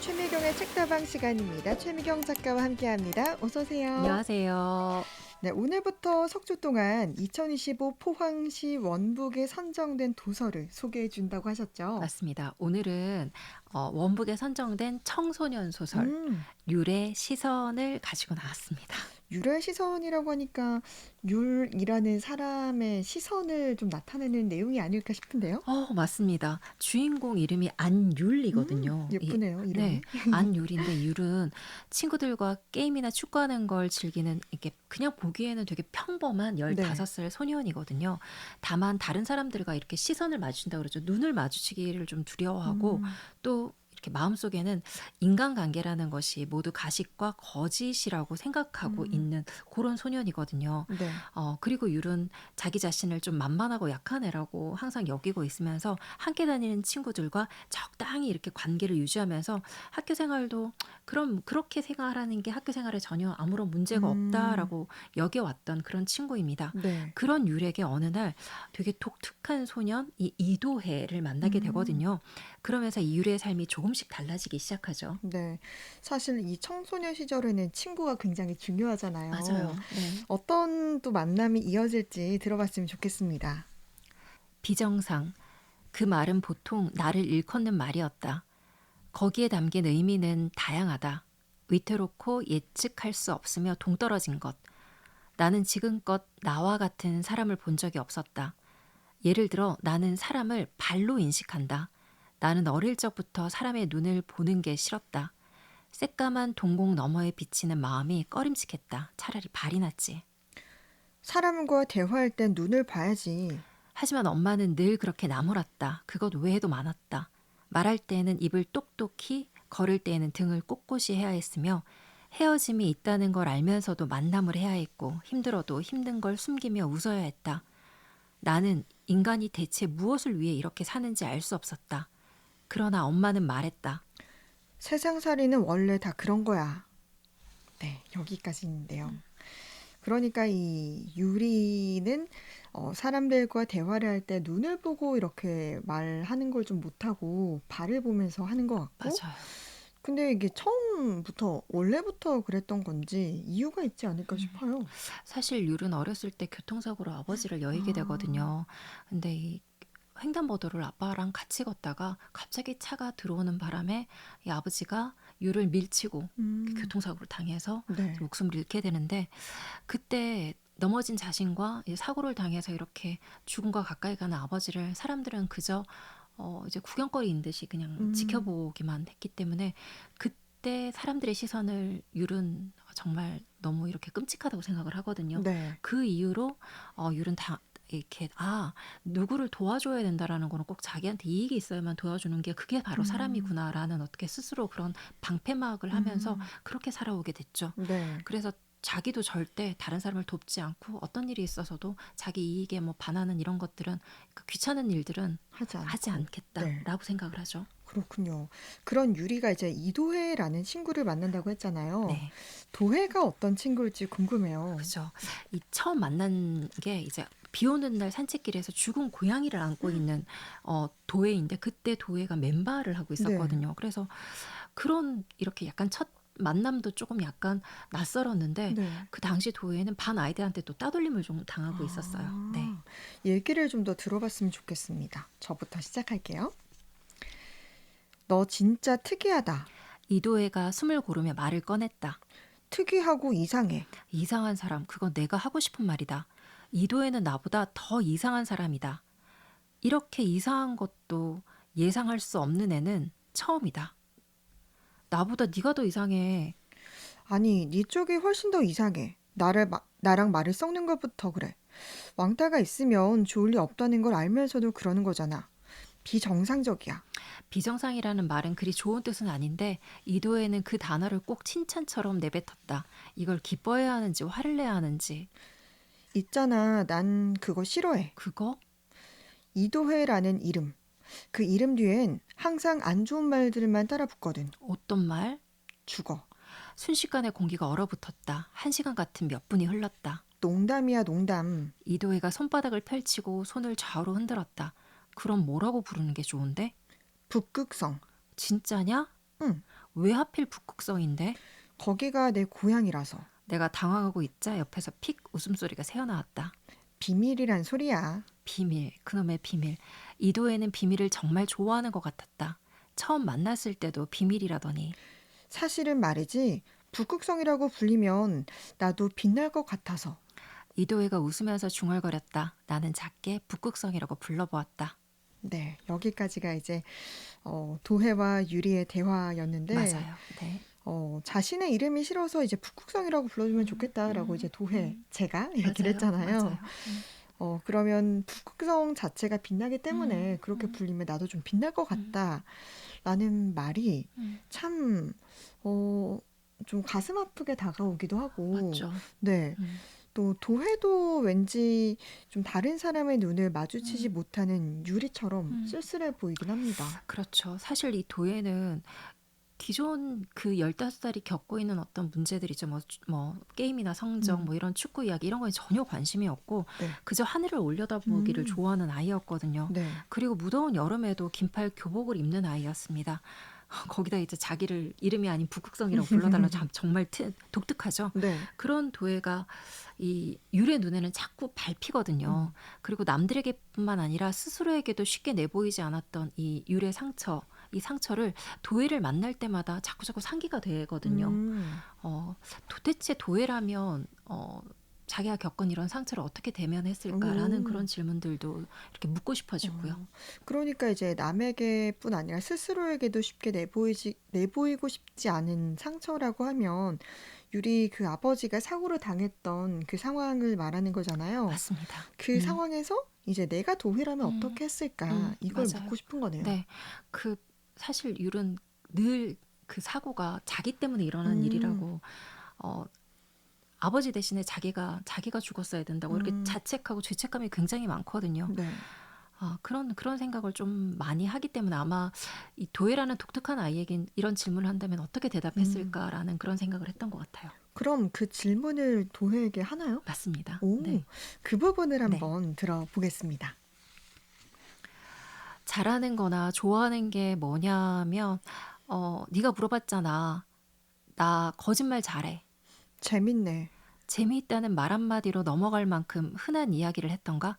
최미경의 책다방 시간입니다. 최미경 작가와 함께합니다. 어서 오세요. 안녕하세요. 네, 오늘부터 석 주 동안 2025 포항시 원북에 선정된 도서를 소개해 준다고 하셨죠? 맞습니다. 오늘은 원북에 선정된 청소년 소설 음, 율의 시선을 가지고 나왔습니다. 율의 시선이라고 하니까 율이라는 사람의 시선을 좀 나타내는 내용이 아닐까 싶은데요. 맞습니다. 주인공 이름이 안율이거든요. 예쁘네요, 네, 이름이. 안율인데 율은 친구들과 게임이나 축구하는 걸 즐기는 이게 그냥 보기에는 되게 평범한 네. 15살 소년이거든요. 다만 다른 사람들과 이렇게 시선을 마주친다 그러죠. 눈을 마주치기를 좀 두려워하고 음, 또 이렇게 마음속에는 인간관계라는 것이 모두 가식과 거짓이라고 생각하고 음, 있는 그런 소년이거든요. 네. 그리고 율은 자기 자신을 좀 만만하고 약한 애라고 항상 여기고 있으면서 함께 다니는 친구들과 적당히 이렇게 관계를 유지하면서 학교 생활도 그럼 그렇게 생활하는 게 학교 생활에 전혀 아무런 문제가 음, 없다라고 여겨왔던 그런 친구입니다. 네. 그런 율에게 어느 날 되게 독특한 소년 이 이도해를 만나게 음. 되거든요. 그러면서 이 율의 삶이 조금씩 달라지기 시작하죠. 네. 사실 이 청소년 시절에는 친구가 굉장히 중요하잖아요. 맞아요. 네. 어떤 또 만남이 이어질지 들어봤으면 좋겠습니다. 비정상. 그 말은 보통 나를 일컫는 말이었다. 거기에 담긴 의미는 다양하다. 위태롭고 예측할 수 없으며 동떨어진 것. 나는 지금껏 나와 같은 사람을 본 적이 없었다. 예를 들어 나는 사람을 발로 인식한다. 나는 어릴 적부터 사람의 눈을 보는 게 싫었다. 새까만 동공 너머에 비치는 마음이 꺼림칙했다. 차라리 발이 낫지. 사람과 대화할 땐 눈을 봐야지. 하지만 엄마는 늘 그렇게 나무랐다. 그것 외에도 많았다. 말할 때에는 입을 똑똑히, 걸을 때에는 등을 꼿꼿이 해야 했으며 헤어짐이 있다는 걸 알면서도 만남을 해야 했고 힘들어도 힘든 걸 숨기며 웃어야 했다. 나는 인간이 대체 무엇을 위해 이렇게 사는지 알 수 없었다. 그러나 엄마는 말했다. 세상살이는 원래 다 그런 거야. 네, 여기까지인데요. 그러니까 이 유리는 사람들과 대화를 할 때 눈을 보고 이렇게 말하는 걸 좀 못하고 발을 보면서 하는 것 같고, 맞아요. 근데 이게 처음부터, 원래부터 그랬던 건지 이유가 있지 않을까 싶어요. 사실 율은 어렸을 때 교통사고로 아버지를 여의게 아, 되거든요. 근데 이 횡단보도를 아빠랑 같이 걷다가 갑자기 차가 들어오는 바람에 이 아버지가 율을 밀치고 음, 교통사고를 당해서 네. 목숨을 잃게 되는데 그때 넘어진 자신과 이 사고를 당해서 이렇게 죽음과 가까이 가는 아버지를 사람들은 그저 이제 구경거리인 듯이 그냥 음, 지켜보기만 했기 때문에 그때 사람들의 시선을 율은 정말 너무 이렇게 끔찍하다고 생각을 하거든요. 네. 그 이후로 율은 다 이렇게 누구를 도와줘야 된다라는 거는 꼭 자기한테 이익이 있어야만 도와주는 게 그게 바로 음, 사람이구나라는 어떻게 스스로 그런 방패막을 하면서 음, 그렇게 살아오게 됐죠. 네. 그래서 자기도 절대 다른 사람을 돕지 않고 어떤 일이 있어서도 자기 이익에 뭐 반하는 이런 것들은 그 귀찮은 일들은 하지 하지 않고. 네. 않겠다라고 생각을 하죠. 그렇군요. 그런 유리가 이제 이도혜라는 친구를 만난다고 했잖아요. 네. 도혜가 어떤 친구일지 궁금해요. 그죠. 이 처음 만난 게 이제 비 오는 날 산책길에서 죽은 고양이를 안고 있는 도회인데 그때 도회가 맨발을 하고 네. 있었거든요. 그래서 그런 이렇게 약간 첫 만남도 조금 약간 낯설었는데 네. 그 당시 도회는 반 아이들한테 또 따돌림을 좀 당하고 있었어요. 네. 아, 얘기를 좀 더 들어봤으면 좋겠습니다. 저부터 시작할게요. 너 진짜 특이하다. 이도혜가 숨을 고르며 말을 꺼냈다. 특이하고 이상해. 이상한 사람, 그건 내가 하고 싶은 말이다. 이도혜는 나보다 더 이상한 사람이다. 이렇게 이상한 것도 예상할 수 없는 애는 처음이다. 나보다 네가 더 이상해. 아니, 네 쪽이 훨씬 더 이상해. 나랑 말을 섞는 것부터 그래. 왕따가 있으면 좋을 리 없다는 걸 알면서도 그러는 거잖아. 비정상적이야. 비정상이라는 말은 그리 좋은 뜻은 아닌데 이도혜는 그 단어를 꼭 칭찬처럼 내뱉었다. 이걸 기뻐해야 하는지 화를 내야 하는지. 있잖아, 난 그거 싫어해. 그거? 이도혜라는 이름. 그 이름 뒤엔 항상 안 좋은 말들만 따라 붙거든. 어떤 말? 죽어. 순식간에 공기가 얼어붙었다. 1시간 같은 몇 분이 흘렀다. 농담이야, 농담. 이도혜가 손바닥을 펼치고 손을 좌우로 흔들었다. 그럼 뭐라고 부르는 게 좋은데? 북극성. 진짜냐? 응. 왜 하필 북극성인데? 거기가 내 고향이라서. 내가 당황하고 있자 옆에서 픽 웃음소리가 새어나왔다. 비밀이란 소리야. 비밀, 그놈의 비밀. 이도혜는 비밀을 정말 좋아하는 것 같았다. 처음 만났을 때도 비밀이라더니. 사실은 말이지, 북극성이라고 불리면 나도 빛날 것 같아서. 이도혜가 웃으면서 중얼거렸다. 나는 작게 북극성이라고 불러보았다. 네, 여기까지가 이제 도혜와 유리의 대화였는데, 맞아요. 네. 자신의 이름이 싫어서 이제 북극성이라고 불러주면 좋겠다라고 이제 제가 얘기를 했잖아요. 맞아요. 그러면 북극성 자체가 빛나기 때문에 그렇게 불리면 나도 좀 빛날 것 같다라는 말이 참, 좀 가슴 아프게 다가오기도 하고, 맞죠. 네. 음. 또 도혜도 왠지 좀 다른 사람의 눈을 마주치지 못하는 유리처럼 쓸쓸해 보이긴 합니다. 그렇죠. 사실 이 도예는 기존 그 15살이 겪고 있는 어떤 문제들이죠. 뭐 게임이나 성적, 뭐 이런 축구 이야기 이런 거에 전혀 관심이 없고 네. 그저 하늘을 올려다보기를 좋아하는 아이였거든요. 네. 그리고 무더운 여름에도 긴팔 교복을 입는 아이였습니다. 거기다 이제 자기를 이름이 아닌 북극성이라고 불러달라 정말 독특하죠. 네. 그런 도예가 이 유리의 눈에는 자꾸 밟히거든요. 그리고 남들에게뿐만 아니라 스스로에게도 쉽게 내보이지 않았던 이 유리의 상처, 이 상처를 도예를 만날 때마다 자꾸자꾸 상기가 되거든요. 도대체 도예라면 자기가 겪은 이런 상처를 어떻게 대면했을까라는 그런 질문들도 이렇게 묻고 싶어지고요. 그러니까 이제 남에게뿐 아니라 스스로에게도 쉽게 내보이고 싶지 않은 상처라고 하면 유리 그 아버지가 사고를 당했던 그 상황을 말하는 거잖아요. 맞습니다. 그 상황에서 이제 내가 도희라면 어떻게 했을까 이걸 맞아요. 묻고 싶은 거네요. 네, 그 사실 율은 늘 그 사고가 자기 때문에 일어난 일이라고 아버지 대신에 자기가 죽었어야 된다고 이렇게 자책하고 죄책감이 굉장히 많거든요. 네. 그런 생각을 좀 많이 하기 때문에 아마 이 도예라는 독특한 아이에겐 이런 질문을 한다면 어떻게 대답했을까라는 그런 생각을 했던 것 같아요. 그럼 그 질문을 도희에게 하나요? 맞습니다. 오, 네. 그 부분을 한번 들어보겠습니다. 잘하는 거나 좋아하는 게 뭐냐면 네가 물어봤잖아. 나 거짓말 잘해. 재밌네. 재미있다는 말 한마디로 넘어갈 만큼 흔한 이야기를 했던가?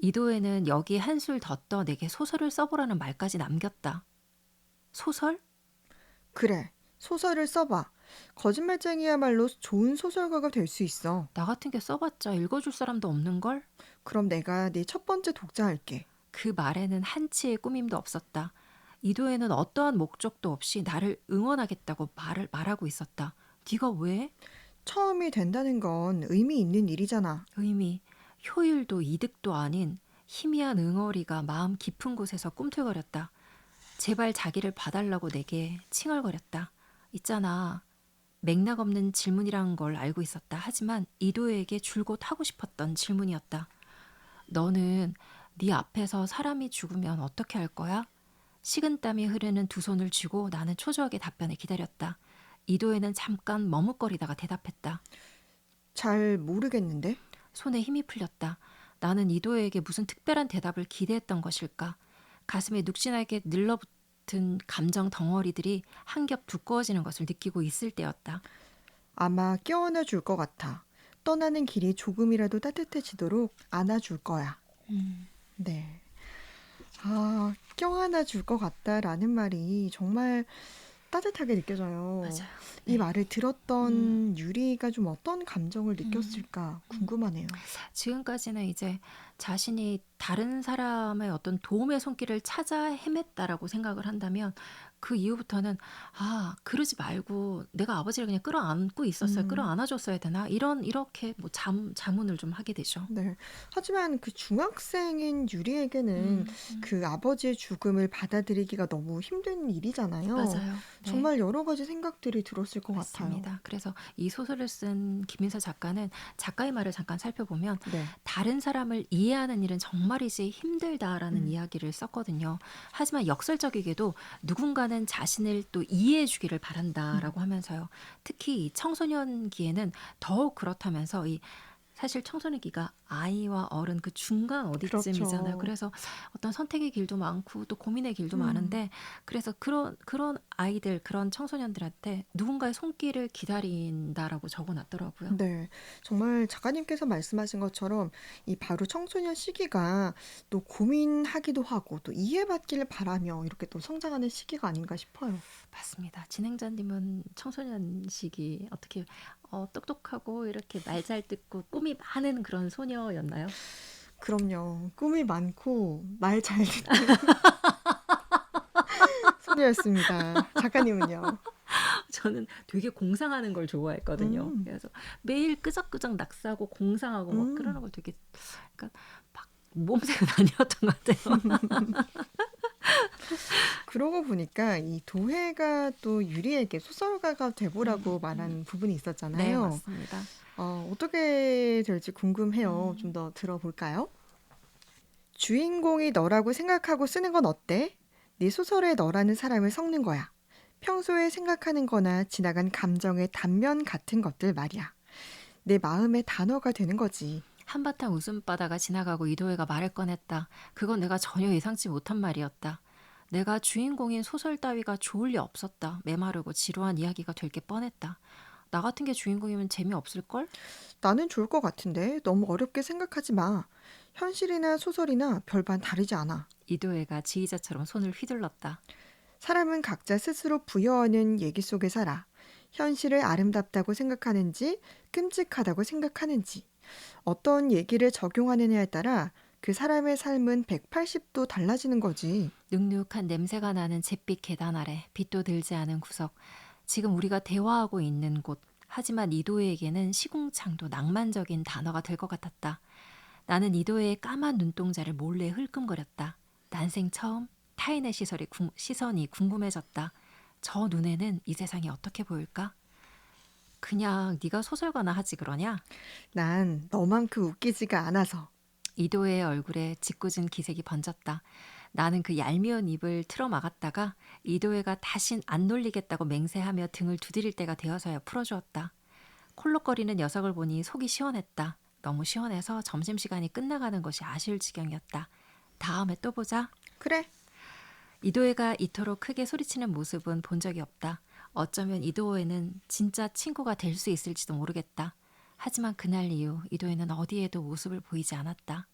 이도혜는 여기 한술 더 떠 내게 소설을 써보라는 말까지 남겼다. 소설? 그래, 소설을 써봐. 거짓말쟁이야말로 좋은 소설가가 될 수 있어. 나 같은 게 써봤자 읽어줄 사람도 없는걸? 그럼 내가 네 첫 번째 독자 할게. 그 말에는 한치의 꾸밈도 없었다. 이도혜는 어떠한 목적도 없이 나를 응원하겠다고 말하고 있었다. 네가 왜? 처음이 된다는 건 의미 있는 일이잖아. 의미, 효율도 이득도 아닌 희미한 응어리가 마음 깊은 곳에서 꿈틀거렸다. 제발 자기를 봐달라고 내게 칭얼거렸다. 있잖아. 맥락 없는 질문이란 걸 알고 있었다. 하지만 이도혜에게 줄곧 하고 싶었던 질문이었다. 너는 네 앞에서 사람이 죽으면 어떻게 할 거야? 식은땀이 흐르는 두 손을 쥐고 나는 초조하게 답변을 기다렸다. 이도혜는 잠깐 머뭇거리다가 대답했다. 잘 모르겠는데? 손에 힘이 풀렸다. 나는 이도혜에게 무슨 특별한 대답을 기대했던 것일까? 가슴에 눅신하게 늘러붙은 감정 덩어리들이 한 겹 두꺼워지는 것을 느끼고 있을 때였다. 아마 껴안아 줄 것 같아. 떠나는 길이 조금이라도 따뜻해지도록 안아줄 거야. 네. 껴안아 줄 것 같다라는 말이 정말 따뜻하게 느껴져요. 맞아요. 이 말을 들었던 유리가 좀 어떤 감정을 느꼈을까 궁금하네요. 지금까지는 이제 자신이 다른 사람의 어떤 도움의 손길을 찾아 헤맸다라고 생각을 한다면 그 이후부터는 그러지 말고 내가 아버지를 그냥 끌어안고 있었어야 끌어안아줬어야 되나 이렇게 뭐 자문을 좀 하게 되죠. 네. 하지만 그 중학생인 유리에게는 그 아버지의 죽음을 받아들이기가 너무 힘든 일이잖아요. 맞아요. 네. 정말 여러 가지 생각들이 들었을 것 같아요. 맞습니다. 그래서 이 소설을 쓴 김인서 작가는 작가의 말을 잠깐 살펴보면 네. 다른 사람을 이해하는 일은 정말이지 힘들다라는 이야기를 썼거든요. 하지만 역설적이게도 누군가는 자신을 또 이해해 주기를 바란다라고 하면서요. 특히 이 청소년기에는 더욱 그렇다면서 이 사실 청소년기가 아이와 어른 그 중간 어디쯤이잖아요. 그렇죠. 그래서 어떤 선택의 길도 많고 또 고민의 길도 음. 많은데 그래서 그런 아이들, 그런 청소년들한테 누군가의 손길을 기다린다라고 적어놨더라고요. 네. 정말 작가님께서 말씀하신 것처럼 이 바로 청소년 시기가 또 고민하기도 하고 또 이해받기를 바라며 이렇게 또 성장하는 시기가 아닌가 싶어요. 맞습니다. 진행자님은 청소년 시기 어떻게 똑똑하고 이렇게 말 잘 듣고 꿈이 많은 그런 소녀였나요? 그럼요. 꿈이 많고 말 잘 듣는 소녀였습니다. 작가님은요? 저는 되게 공상하는 걸 좋아했거든요. 음. 그래서 매일 끄적끄적 낙서하고 공상하고 막 그러는 음. 걸 되게 그러니까 막 모범생은 아니었던 것 같아요. 그러고 보니까 이 도혜가 또 유리에게 소설가가 돼보라고 말한 부분이 네, 있었잖아요. 맞습니다. 어떻게 될지 궁금해요. 좀 더 들어볼까요? 주인공이 너라고 생각하고 쓰는 건 어때? 네 소설에 너라는 사람을 섞는 거야. 평소에 생각하는 거나 지나간 감정의 단면 같은 것들 말이야. 내 마음의 단어가 되는 거지. 한바탕 웃음바다가 지나가고 이도혜가 말을 꺼냈다. 그건 내가 전혀 예상치 못한 말이었다. 내가 주인공인 소설 따위가 좋을 리 없었다. 메마르고 지루한 이야기가 될 게 뻔했다. 나 같은 게 주인공이면 재미없을걸? 나는 좋을 것 같은데 너무 어렵게 생각하지 마. 현실이나 소설이나 별반 다르지 않아. 이도혜가 지휘자처럼 손을 휘둘렀다. 사람은 각자 스스로 부여하는 얘기 속에 살아. 현실을 아름답다고 생각하는지, 끔찍하다고 생각하는지, 어떤 얘기를 적용하느냐에 따라 그 사람의 삶은 180도 달라지는 거지. 눅눅한 냄새가 나는 잿빛 계단 아래 빛도 들지 않은 구석. 지금 우리가 대화하고 있는 곳. 하지만 이도혜에게는 시궁창도 낭만적인 단어가 될 것 같았다. 나는 이도혜의 까만 눈동자를 몰래 흘끔거렸다. 난생 처음 타인의 시선이 궁금해졌다. 저 눈에는 이 세상이 어떻게 보일까? 그냥 네가 소설가나 하지 그러냐? 난 너만큼 웃기지가 않아서. 이도혜의 얼굴에 짓궂은 기색이 번졌다. 나는 그 얄미운 입을 틀어막았다가 이도혜가 다신 안 놀리겠다고 맹세하며 등을 두드릴 때가 되어서야 풀어주었다. 콜록거리는 녀석을 보니 속이 시원했다. 너무 시원해서 점심시간이 끝나가는 것이 아쉬울 지경이었다. 다음에 또 보자. 그래, 이도혜가 이토록 크게 소리치는 모습은 본 적이 없다. 어쩌면 이도혜는 진짜 친구가 될 수 있을지도 모르겠다. 하지만 그날 이후 이도혜는 어디에도 모습을 보이지 않았다.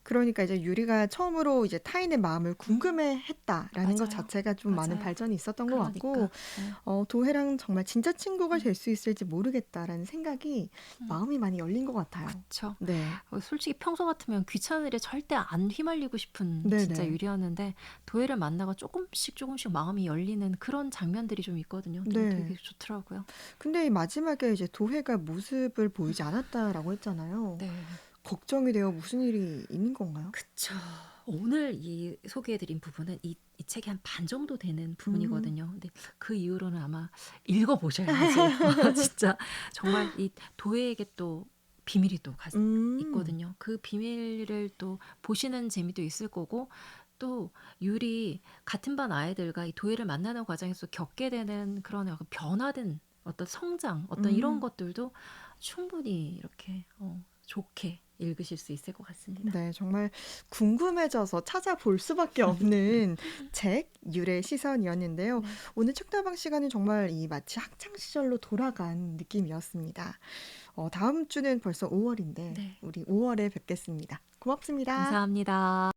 그러니까 이제 유리가 처음으로 이제 타인의 마음을 궁금해했다라는 것 맞아요. 자체가 좀 많은 맞아요. 발전이 있었던 것 같고, 그러니까. 네. 도혜랑 정말 진짜 친구가 될 수 있을지 모르겠다라는 생각이 마음이 많이 열린 것 같아요. 그쵸. 네, 솔직히 평소 같으면 귀찮은 일에 절대 안 휘말리고 싶은 진짜 네네. 유리였는데 도혜를 만나고 조금씩 마음이 열리는 그런 장면들이 좀 있거든요. 네, 네. 되게 좋더라고요. 근데 이 마지막에 이제 도혜가 모습을 보이지 않았다라고 했잖아요. 네. 걱정이 돼요. 무슨 일이 있는 건가요? 그쵸. 오늘 이 소개해드린 부분은 이 책의 한 반 정도 되는 음, 부분이거든요. 근데 그 이후로는 아마 읽어보셔야지. 진짜 정말 이 도혜에게 또 비밀이 또 음, 있거든요. 그 비밀을 또 보시는 재미도 있을 거고 또 유리 같은 반 아이들과 이 도혜를 만나는 과정에서 겪게 되는 그런 약간 변화된 어떤 성장, 어떤 이런 음. 것들도 충분히 이렇게 좋게 읽으실 수 있을 것 같습니다. 네, 정말 궁금해져서 찾아볼 수밖에 없는 책, 유래 시선이었는데요. 네. 오늘 책다방 시간은 정말 이 마치 학창 시절로 돌아간 느낌이었습니다. 다음 주는 벌써 5월인데 네. 우리 5월에 뵙겠습니다. 고맙습니다. 감사합니다.